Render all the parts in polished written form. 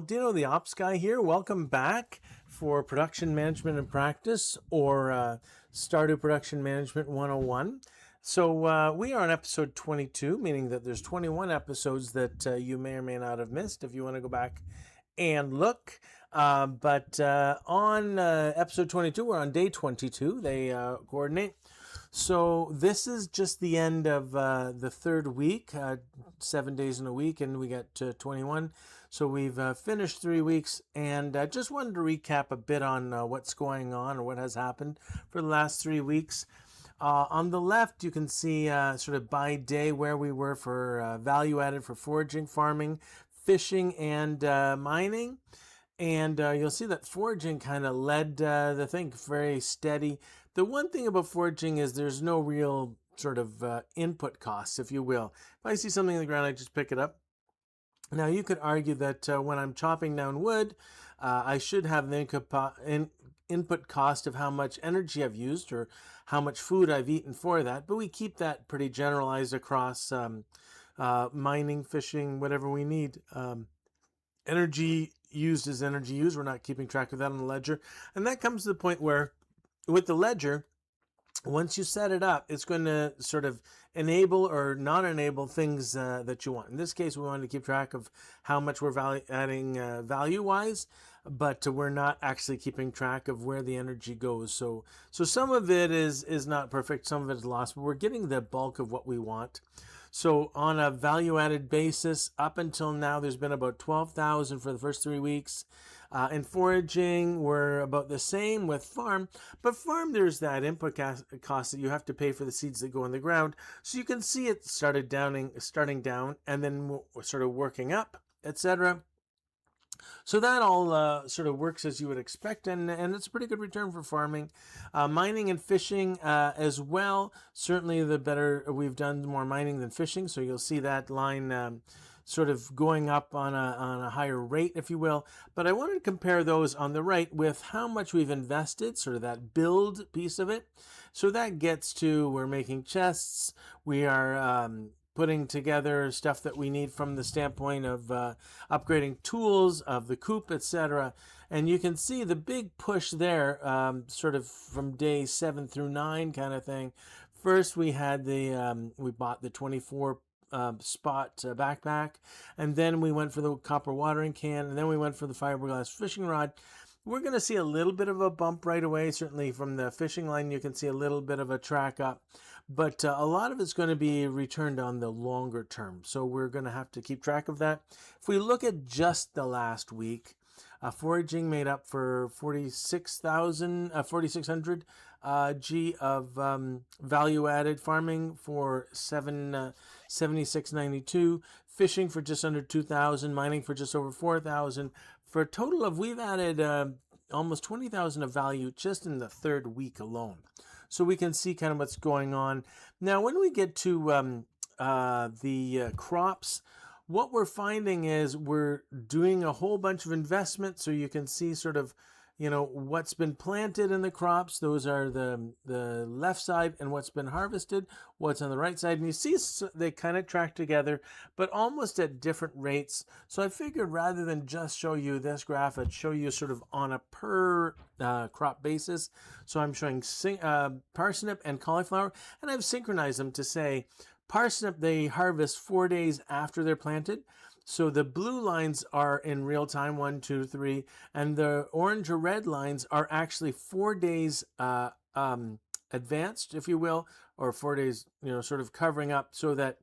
Dino the Ops Guy here. Welcome back for Production Management and Practice, or Stardew Production Management 101. So we are on episode 22, meaning that there's 21 episodes that you may or may not have missed if you want to go back and look. But on episode 22, we're on day 22. They coordinate. So this is just the end of the third week, 7 days in a week, and we got 21. So we've finished 3 weeks, and I just wanted to recap a bit on what's going on or what has happened for the last 3 weeks. On the left, you can see sort of by day where we were for value added for foraging, farming, fishing, and mining. And you'll see that foraging kind of led the thing, very steady. The one thing about foraging is there's no real sort of input costs, if you will. If I see something in the ground, I just pick it up. Now, you could argue that when I'm chopping down wood, I should have the input cost of how much energy I've used or how much food I've eaten for that. But we keep that pretty generalized across mining, fishing, whatever we need. Energy used is energy used. We're not keeping track of that on the ledger. And that comes to the point where with the ledger, once you set it up, it's going to sort of enable or not enable things that you want. In this case, we wanted to keep track of how much we're adding value-wise, but we're not actually keeping track of where the energy goes. So some of it is not perfect, some of it is lost, but we're getting the bulk of what we want. So on a value-added basis, up until now, there's been about 12,000 for the first 3 weeks. In foraging, we're about the same with farm. But farm, there's that input cost that you have to pay for the seeds that go in the ground. So you can see it starting down, and then sort of working up, etc. So that all sort of works as you would expect, and it's a pretty good return for farming. Mining and fishing as well. Certainly the better we've done, more mining than fishing. So you'll see that line sort of going up on a higher rate, if you will. But I wanted to compare those on the right with how much we've invested, sort of that build piece of it. So that gets to, we're making chests, we are putting together stuff that we need from the standpoint of upgrading tools, of the coop, etc. And you can see the big push there, sort of from day 7 through 9 kind of thing. First, we had we bought the 24 spot backpack, and then we went for the copper watering can, and then we went for the fiberglass fishing rod. We're going to see a little bit of a bump right away. Certainly from the fishing line, you can see a little bit of a track up, but a lot of it's going to be returned on the longer term. So we're going to have to keep track of that. If we look at just the last week, foraging made up for 4,600 G of value added, farming for 76.92, fishing for just under 2,000, mining for just over 4,000, for a total of, we've added almost 20,000 of value just in the third week alone. So we can see kind of what's going on. Now, when we get to the crops, what we're finding is we're doing a whole bunch of investment. So you can see sort of, what's been planted in the crops. Those are the left side, and what's been harvested, what's on the right side. And you see they kind of track together, but almost at different rates. So I figured rather than just show you this graph, I'd show you sort of on a per crop basis. So I'm showing parsnip and cauliflower, and I've synchronized them to say parsnip, they harvest 4 days after they're planted. So the blue lines are in real time, 1, 2, 3, and the orange or red lines are actually 4 days advanced, if you will, or 4 days, sort of covering up, so that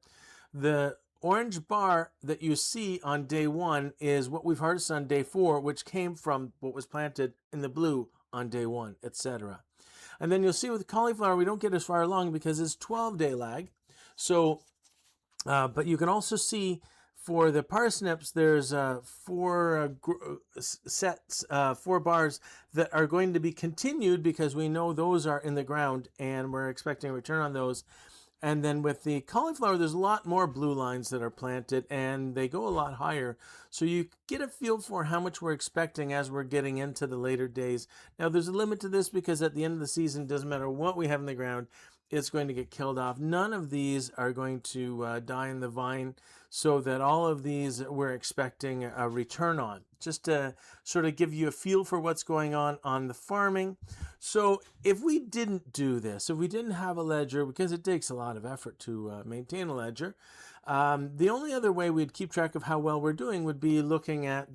the orange bar that you see on day 1 is what we've harvested on day 4, which came from what was planted in the blue on day 1, etc. And then you'll see with cauliflower, we don't get as far along because it's 12-day lag. So, but you can also see for the parsnips, there's 4 bars that are going to be continued because we know those are in the ground and we're expecting a return on those. And then with the cauliflower, there's a lot more blue lines that are planted, and they go a lot higher. So you get a feel for how much we're expecting as we're getting into the later days. Now, there's a limit to this because at the end of the season, it doesn't matter what we have in the ground. it's going to get killed off. None of these are going to die in the vine, so that all of these we're expecting a return on. Just to sort of give you a feel for what's going on the farming. So if we didn't do this, if we didn't have a ledger, because it takes a lot of effort to maintain a ledger, the only other way we'd keep track of how well we're doing would be looking at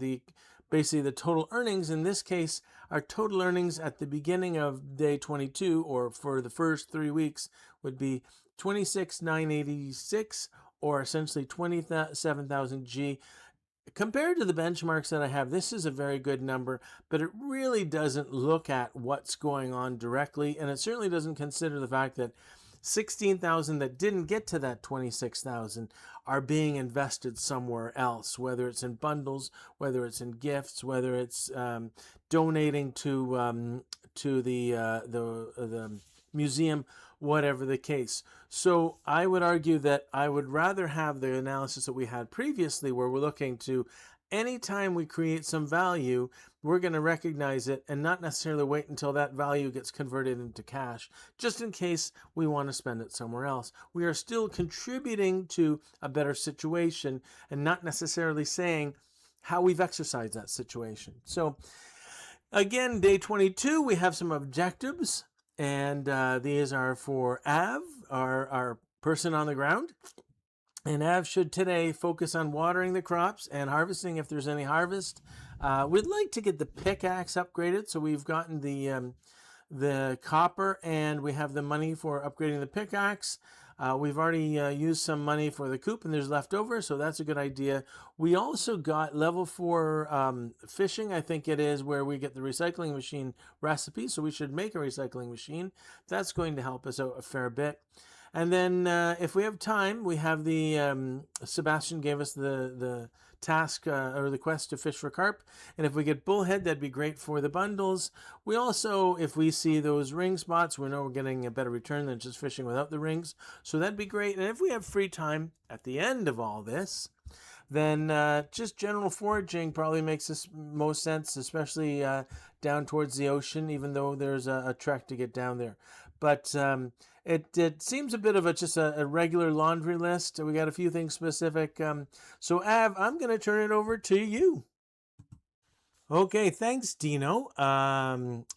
basically the total earnings. In this case, our total earnings at the beginning of day 22, or for the first 3 weeks, would be 26,986, or essentially 27,000 G. Compared to the benchmarks that I have, this is a very good number, but it really doesn't look at what's going on directly, and it certainly doesn't consider the fact that 16,000 that didn't get to that 26,000 are being invested somewhere else, whether it's in bundles, whether it's in gifts, whether it's donating to the museum, whatever the case. So I would argue that I would rather have the analysis that we had previously, where we're looking to anytime we create some value, we're going to recognize it and not necessarily wait until that value gets converted into cash, just in case we want to spend it somewhere else. We are still contributing to a better situation and not necessarily saying how we've exercised that situation. So again, day 22, we have some objectives, and these are for Av, our person on the ground. And Av should today focus on watering the crops and harvesting if there's any harvest. We'd like to get the pickaxe upgraded, so we've gotten the copper and we have the money for upgrading the pickaxe. We've already used some money for the coop, and there's leftover, so that's a good idea. We also got level 4 fishing, I think it is, where we get the recycling machine recipe, so we should make a recycling machine. That's going to help us out a fair bit. And then if we have time, we have the Sebastian gave us the task or the quest to fish for carp. And if we get bullhead, that'd be great for the bundles. We also, if we see those ring spots, we know we're getting a better return than just fishing without the rings. So that'd be great. And if we have free time at the end of all this, then just general foraging probably makes this most sense, especially down towards the ocean, even though there's a trek to get down there. But it seems a bit of just a regular laundry list. We got a few things specific. So Av, I'm going to turn it over to you. Okay, thanks, Dino.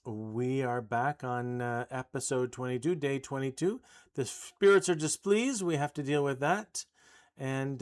We are back on episode 22, day 22. The spirits are displeased. We have to deal with that. And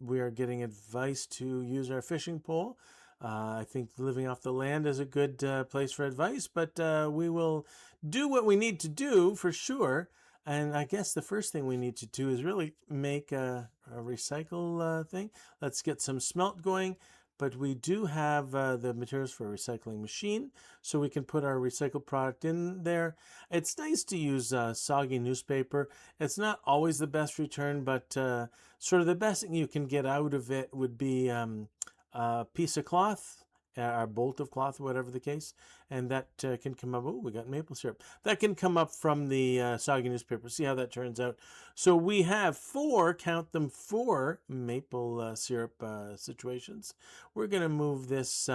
we are getting advice to use our fishing pole. I think living off the land is a good place for advice, but we will do what we need to do for sure. And I guess the first thing we need to do is really make a recycle thing. Let's get some smelt going. But we do have the materials for a recycling machine, so we can put our recycled product in there. It's nice to use soggy newspaper. It's not always the best return, but sort of the best thing you can get out of it would be a piece of cloth, or bolt of cloth, whatever the case, and that can come up. Oh, we got maple syrup. That can come up from the soggy newspaper. See how that turns out. So we have 4, count them, 4 maple syrup situations. We're going to move this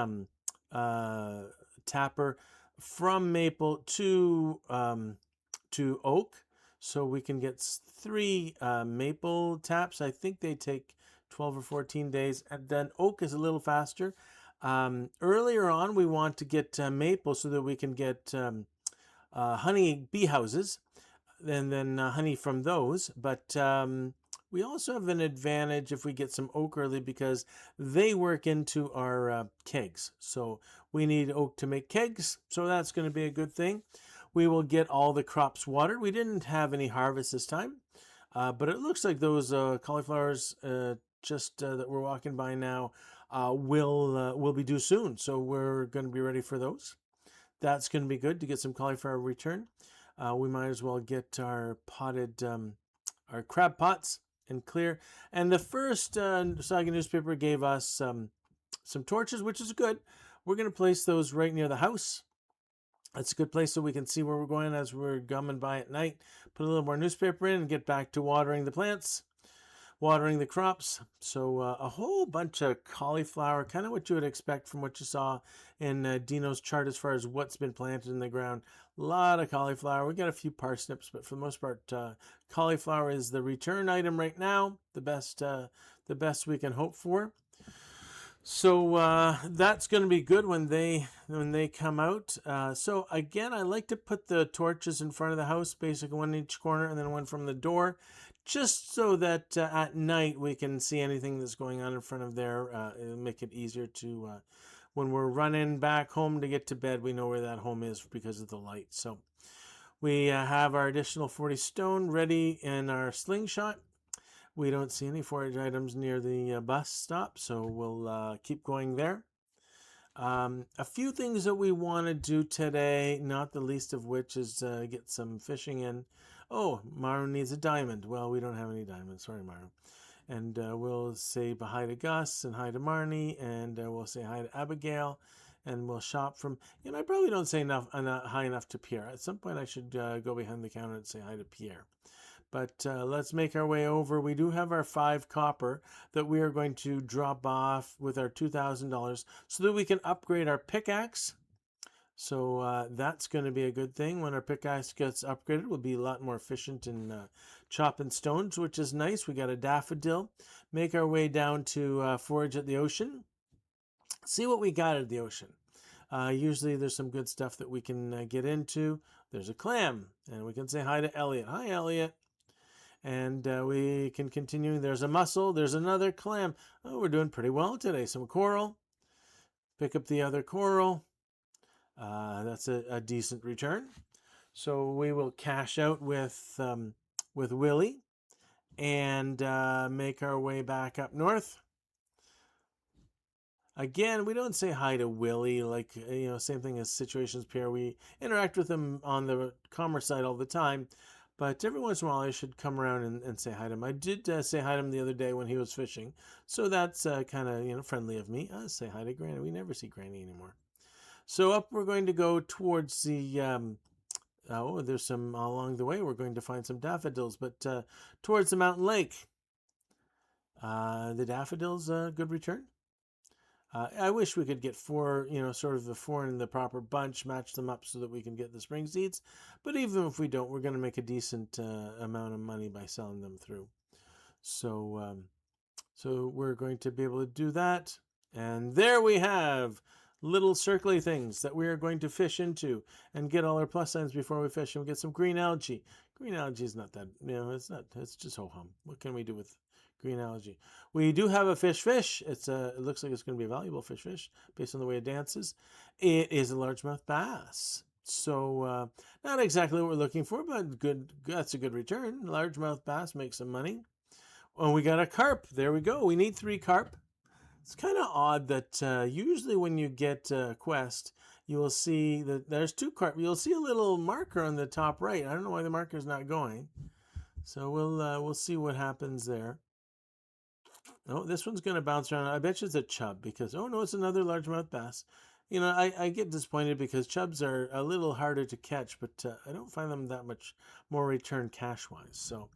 tapper from maple to oak, so we can get 3 maple taps. I think they take 12 or 14 days, and then oak is a little faster. Earlier on, we want to get maple so that we can get honey bee houses, and then honey from those. But we also have an advantage if we get some oak early, because they work into our kegs. So we need oak to make kegs, so that's going to be a good thing. We will get all the crops watered. We didn't have any harvest this time, but it looks like those cauliflowers that we're walking by now will be due soon, so we're going to be ready for those. That's going to be good to get some cauliflower return. We might as well get our potted our crab pots and clear. And the first soggy newspaper gave us some torches, which is good. We're going to place those right near the house. That's a good place so we can see where we're going as we're gumming by at night. Put a little more newspaper in and get back to watering the plants. watering the crops. So a whole bunch of cauliflower, kind of what you would expect from what you saw in Dino's chart as far as what's been planted in the ground. A lot of cauliflower. We got a few parsnips, but for the most part, cauliflower is the return item right now. The best we can hope for. So that's going to be good when they come out. So again, I like to put the torches in front of the house, basically one in each corner, and then one from the door, just so that at night we can see anything that's going on in front of there. It'll make it easier to when we're running back home to get to bed, we know where that home is because of the light. So we have our additional 40 stone ready in our slingshot. We don't see any forage items near the bus stop, so we'll keep going there. A few things that we want to do today, not the least of which is get some fishing in. Oh, Maru needs a diamond. Well, we don't have any diamonds. Sorry, Maru. And we'll say hi to Gus and hi to Marnie, and we'll say hi to Abigail, and we'll shop from. I probably don't say hi enough to Pierre. At some point, I should go behind the counter and say hi to Pierre. But let's make our way over. We do have our 5 copper that we are going to drop off with our $2,000 so that we can upgrade our pickaxe. So that's going to be a good thing. When our pickaxe gets upgraded, we'll be a lot more efficient in chopping stones, which is nice. We got a daffodil. Make our way down to forage at the ocean. See what we got at the ocean. Usually there's some good stuff that we can get into. There's a clam, and we can say hi to Elliot. Hi, Elliot. And we can continue. There's a mussel. There's another clam. Oh, we're doing pretty well today. Some coral. Pick up the other coral. That's a decent return. So we will cash out with Willie and make our way back up north. Again, we don't say hi to Willie, like, same thing as Situations Pierre. We interact with him on the commerce side all the time. But every once in a while, I should come around and say hi to him. I did say hi to him the other day when he was fishing. So that's kind of, friendly of me. Say hi to Granny. We never see Granny anymore. So up we're going to go towards the... there's some along the way. We're going to find some daffodils. But towards the mountain lake. The daffodils, good return. I wish we could get 4, sort of the 4 in the proper bunch, match them up so that we can get the spring seeds. But even if we don't, we're going to make a decent amount of money by selling them through. So we're going to be able to do that. And there we have little circly things that we are going to fish into and get all our plus signs before we fish, and we get some green algae. Green algae is not that, it's just ho-hum. What can we do with green algae? We do have a fish. It looks like it's going to be a valuable fish based on the way it dances. It is a largemouth bass. So not exactly what we're looking for, but good. That's a good return. Largemouth bass makes some money. Oh, we got a carp. There we go. We need 3 carp. It's kind of odd that usually when you get a quest, you will see that there's 2 carp. You'll see a little marker on the top right. I don't know why the marker's not going. So we'll see what happens there. Oh, this one's going to bounce around. I bet you it's a chub because, oh no, it's another largemouth bass. I get disappointed because chubs are a little harder to catch, but I don't find them that much more return cash-wise. So,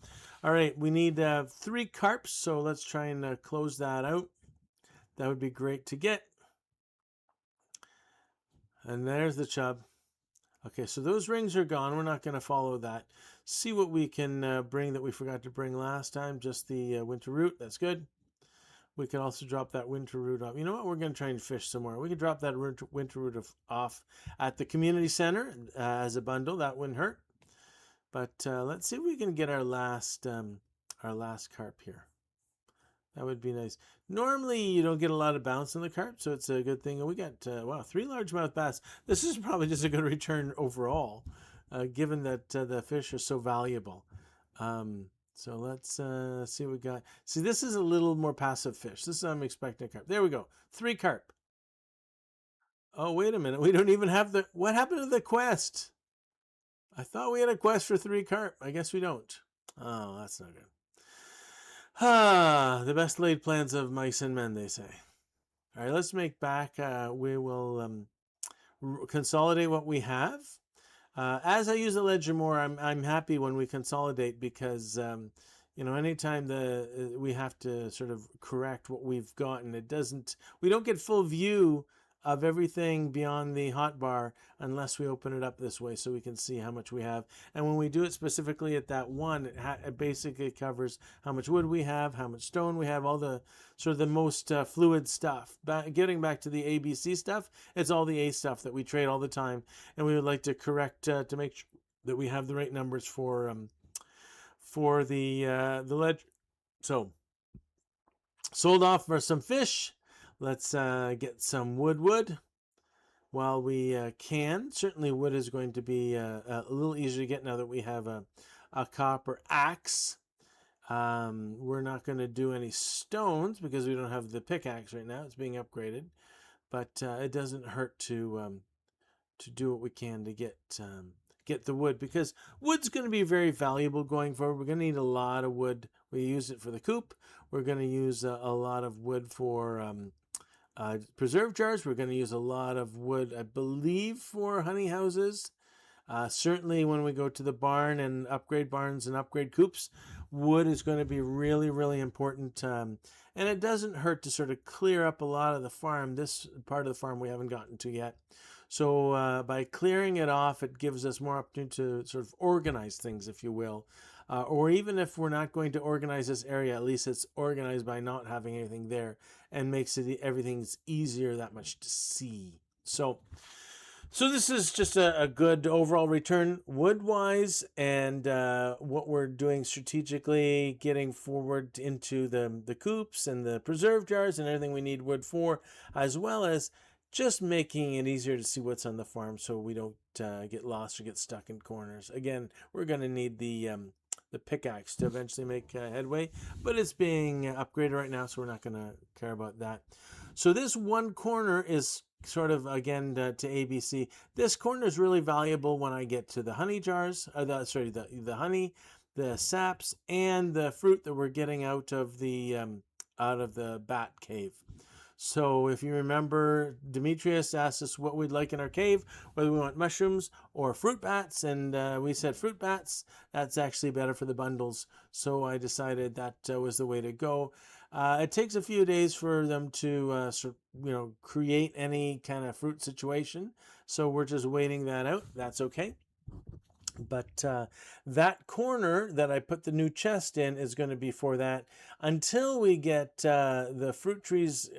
all right, we need 3 carps, so let's try and close that out. That would be great to get. And there's the chub. Okay, so those rings are gone. We're not going to follow that. See what we can bring that we forgot to bring last time. Just the winter root. That's good. We can also drop that winter root off. You know what? We're going to try and fish some more. We can drop that winter root off at the community center as a bundle. That wouldn't hurt. But let's see if we can get our last carp here. That would be nice. Normally, you don't get a lot of bounce on the carp, so it's a good thing. We got, 3 largemouth bass. This is probably just a good return overall, given that the fish are so valuable. So let's see what we got. See, this is a little more passive fish. This is I'm expecting a carp. There we go. 3 carp. Oh, wait a minute. We don't even have the... What happened to the quest? I thought we had a quest for 3 carp. I guess we don't. Oh, that's not good. The best laid plans of mice and men, they say. All right, let's make back. We will consolidate what we have. As I use the ledger more, I'm happy when we consolidate because anytime we have to sort of correct what we've gotten, we don't get full view of everything beyond the hotbar unless we open it up this way so we can see how much we have. And when we do it specifically at that one, it basically covers how much wood we have, how much stone we have, all the sort of the most fluid stuff. Getting back to the ABC stuff, it's all the A stuff that we trade all the time, and we would like to correct to make sure that we have the right numbers for the ledger. So sold off for some fish. Let's get some wood while we can. Certainly wood is going to be a little easier to get now that we have a copper axe. We're not going to do any stones because we don't have the pickaxe right now. It's being upgraded, but it doesn't hurt to do what we can to get the wood, because wood's going to be very valuable going forward. We're going to need a lot of wood. We use it for the coop. We're going to use a lot of wood for preserve jars. We're going to use a lot of wood, I believe, for honey houses. Certainly when we go to the barn and upgrade barns and upgrade coops, wood is going to be really, really important. And it doesn't hurt to sort of clear up a lot of the farm. This part of the farm we haven't gotten to yet. So by clearing it off, it gives us more opportunity to sort of organize things, if you will. Or even if we're not going to organize this area, at least it's organized by not having anything there, and makes everything's easier that much to see. So this is just a good overall return wood-wise, and what we're doing strategically, getting forward into the coops and the preserve jars and everything we need wood for, as well as just making it easier to see what's on the farm so we don't get lost or get stuck in corners. Again, we're going to need the pickaxe to eventually make headway, but it's being upgraded right now, so we're not going to care about that. So this one corner is sort of, again, to ABC. This corner is really valuable when I get to the honey jars, the honey, the saps, and the fruit that we're getting out of the bat cave. So if you remember, Demetrius asked us what we'd like in our cave, whether we want mushrooms or fruit bats, and we said fruit bats. That's actually better for the bundles. So I decided that was the way to go. It takes a few days for them to create any kind of fruit situation. So we're just waiting that out. That's okay. But that corner that I put the new chest in is going to be for that until we get the fruit trees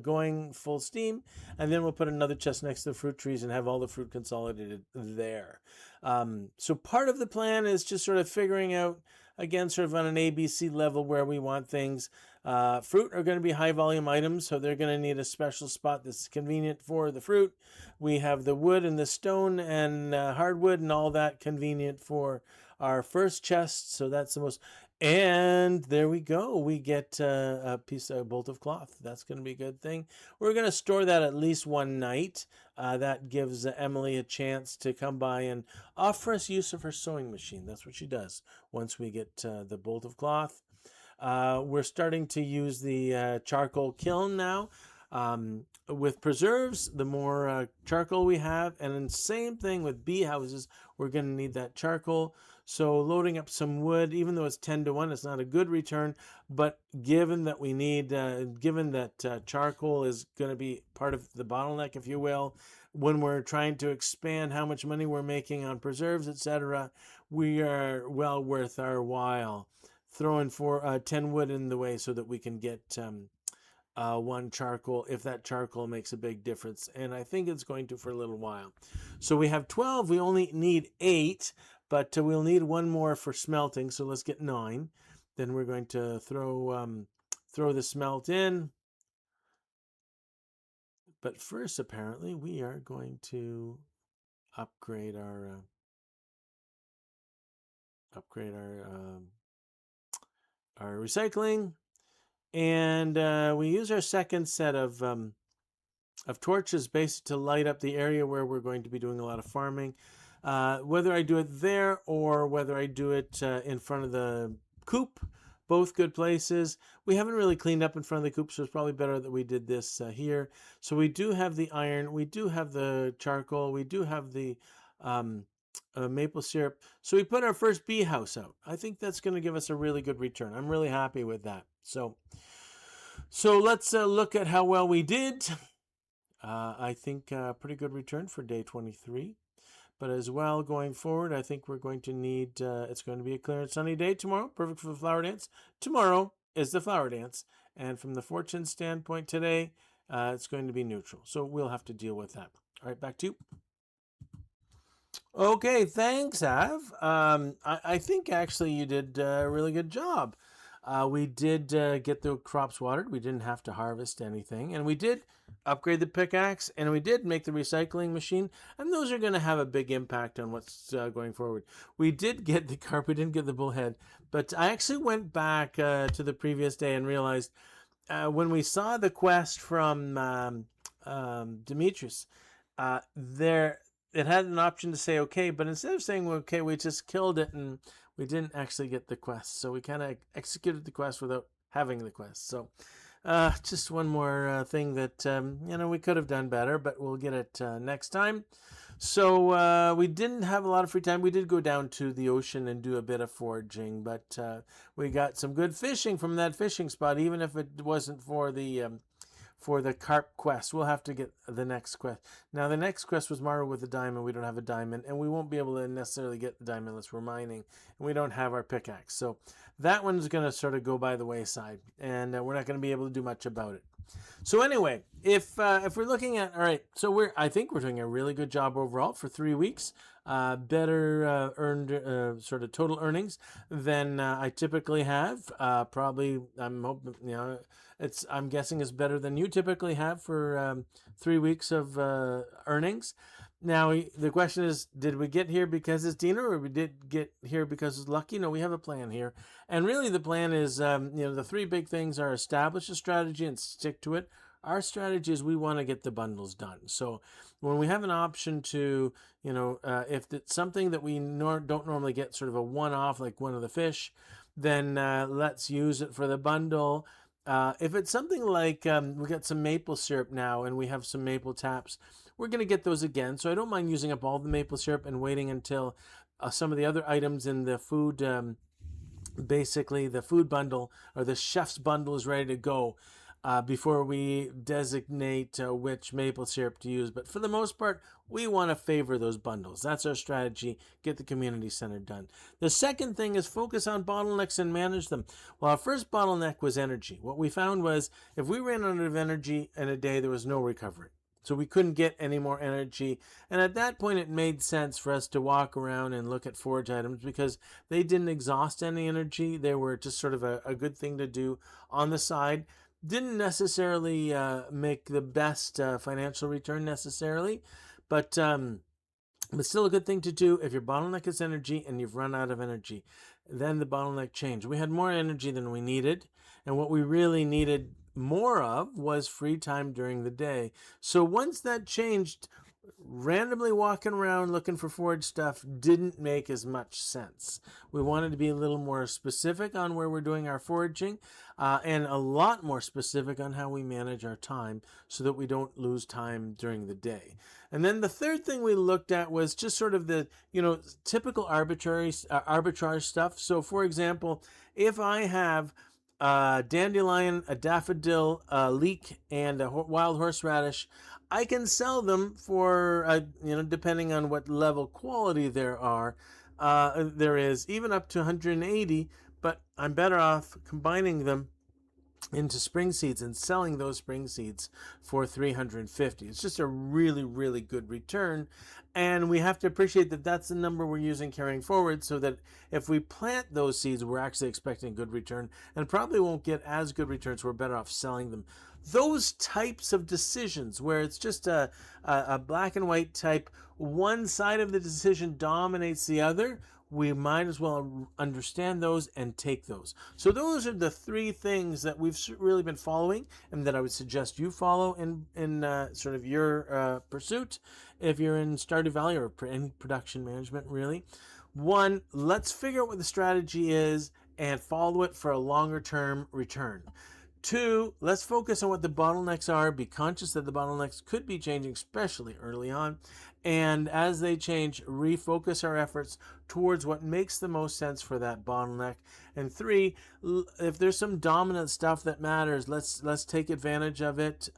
going full steam, and then we'll put another chest next to the fruit trees and have all the fruit consolidated there. So part of the plan is just sort of figuring out, again, sort of on an ABC level where we want things. Fruit are going to be high volume items, so they're going to need a special spot that's convenient for the fruit. We have the wood and the stone and hardwood and all that convenient for our first chest, so that's the most. And there we go. We get a bolt of cloth. That's going to be a good thing. We're going to store that at least one night. That gives Emily a chance to come by and offer us use of her sewing machine. That's what she does once we get the bolt of cloth. We're starting to use the charcoal kiln now. With preserves, the more charcoal we have, and then same thing with bee houses, we're going to need that charcoal. So loading up some wood, even though it's 10-1, it's not a good return, but given that we need, given that charcoal is going to be part of the bottleneck, if you will, when we're trying to expand how much money we're making on preserves, etc., we are well worth our while throwing 10 wood in the way so that we can get one charcoal, if that charcoal makes a big difference. And I think it's going to for a little while. So we have 12. We only need 8, but we'll need one more for smelting. So let's get 9. Then we're going to throw the smelt in. But first, apparently, we are going to upgrade our recycling. And we use our second set of torches basically to light up the area where we're going to be doing a lot of farming. Whether I do it there or whether I do it in front of the coop, both good places. We haven't really cleaned up in front of the coop, so it's probably better that we did this here. So we do have the iron, we do have the charcoal, we do have the maple syrup. So we put our first bee house out. I think that's going to give us a really good return. I'm really happy with that. So let's look at how well we did. I think pretty good return for day 23. But as well, going forward, I think we're going to need, it's going to be a clear and sunny day tomorrow, perfect for the flower dance. Tomorrow is the flower dance. And from the fortune standpoint today, it's going to be neutral. So we'll have to deal with that. All right, back to you. Okay, thanks, Av. I think actually you did a really good job. We did get the crops watered. We didn't have to harvest anything. And we did upgrade the pickaxe, and we did make the recycling machine. And those are going to have a big impact on what's going forward. We did get the carp. We didn't get the bullhead. But I actually went back to the previous day and realized when we saw the quest from Demetrius, there it had an option to say okay, but instead of saying okay, we just killed it and we didn't actually get the quest. So we kind of executed the quest without having the quest. So just one more thing that we could have done better, but we'll get it next time. So we didn't have a lot of free time. We did go down to the ocean and do a bit of foraging, but we got some good fishing from that fishing spot, even if it wasn't for the carp quest. We'll have to get the next quest. Now, the next quest was Mara with a diamond. We don't have a diamond, and we won't be able to necessarily get the diamond unless we're mining, and we don't have our pickaxe. So that one's going to sort of go by the wayside, and we're not going to be able to do much about it. So anyway, if we're looking at, all right, so I think we're doing a really good job overall for 3 weeks. Better earned sort of total earnings than I typically have. Probably, I'm hoping, I'm guessing is better than you typically have for 3 weeks of earnings. Now, the question is, did we get here because it's Dina, or we did get here because it's lucky? No, we have a plan here. And really the plan is, the three big things are establish a strategy and stick to it. Our strategy is we want to get the bundles done. So when we have an option to, if it's something that we don't normally get, sort of a one-off, like one of the fish, then let's use it for the bundle. If it's something like we got some maple syrup now and we have some maple taps, we're going to get those again. So I don't mind using up all the maple syrup and waiting until some of the other items in the food, basically the food bundle or the chef's bundle is ready to go before we designate which maple syrup to use. But for the most part, we want to favor those bundles. That's our strategy. Get the community center done. The second thing is focus on bottlenecks and manage them. Well, our first bottleneck was energy. What we found was if we ran out of energy in a day, there was no recovery. So we couldn't get any more energy. And at that point, it made sense for us to walk around and look at forage items because they didn't exhaust any energy. They were just sort of a good thing to do on the side. Didn't necessarily make the best financial return necessarily, but still a good thing to do if your bottleneck is energy and you've run out of energy. Then the bottleneck changed. We had more energy than we needed, and what we really needed more of was free time during the day. So once that changed, randomly walking around looking for forage stuff didn't make as much sense. We wanted to be a little more specific on where we're doing our foraging and a lot more specific on how we manage our time so that we don't lose time during the day. And then the third thing we looked at was just sort of the, typical arbitrage stuff. So for example, if I have a dandelion, a daffodil, a leek, and a wild horseradish, I can sell them for, depending on what level quality there is, even up to 180, but I'm better off combining them into spring seeds and selling those spring seeds for 350. It's just a really, really good return. And we have to appreciate that that's the number we're using carrying forward so that if we plant those seeds, we're actually expecting a good return and probably won't get as good returns. We're better off selling them. Those types of decisions where it's just a black and white type, one side of the decision dominates the other, we might as well understand those and take those. So those are the three things that we've really been following and that I would suggest you follow in sort of your pursuit if you're in Stardew Valley or any production management really. One, let's figure out what the strategy is and follow it for a longer term return. 2, let's focus on what the bottlenecks are. Be conscious that the bottlenecks could be changing, especially early on. And as they change, refocus our efforts towards what makes the most sense for that bottleneck. And 3, if there's some dominant stuff that matters, let's take advantage of it.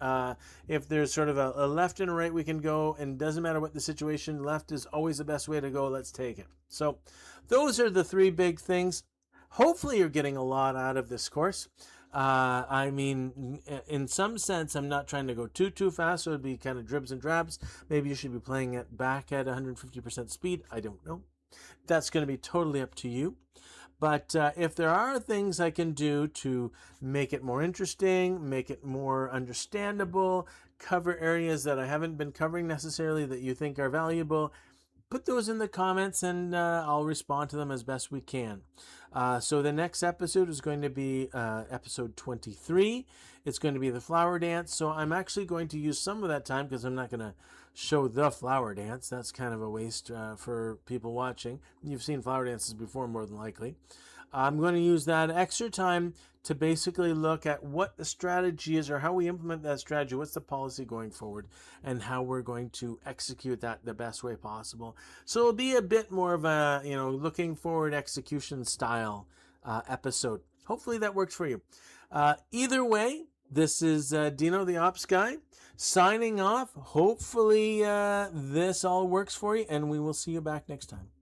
If there's sort of a left and a right we can go, and doesn't matter what the situation, left is always the best way to go. Let's take it. So those are the 3 big things. Hopefully you're getting a lot out of this course. I mean, in some sense, I'm not trying to go too fast, so it'd be kind of dribs and drabs. Maybe you should be playing it back at 150% speed. I don't know. That's going to be totally up to you. But if there are things I can do to make it more interesting, make it more understandable, cover areas that I haven't been covering necessarily that you think are valuable, put those in the comments and I'll respond to them as best we can. So the next episode is going to be episode 23. It's going to be the flower dance. So I'm actually going to use some of that time because I'm not going to show the flower dance. That's kind of a waste for people watching. You've seen flower dances before, more than likely. I'm going to use that extra time to basically look at what the strategy is or how we implement that strategy, what's the policy going forward, and how we're going to execute that the best way possible. So it'll be a bit more of a, looking forward execution style episode. Hopefully that works for you. Either way, this is Dino the Ops Guy signing off. Hopefully this all works for you, and we will see you back next time.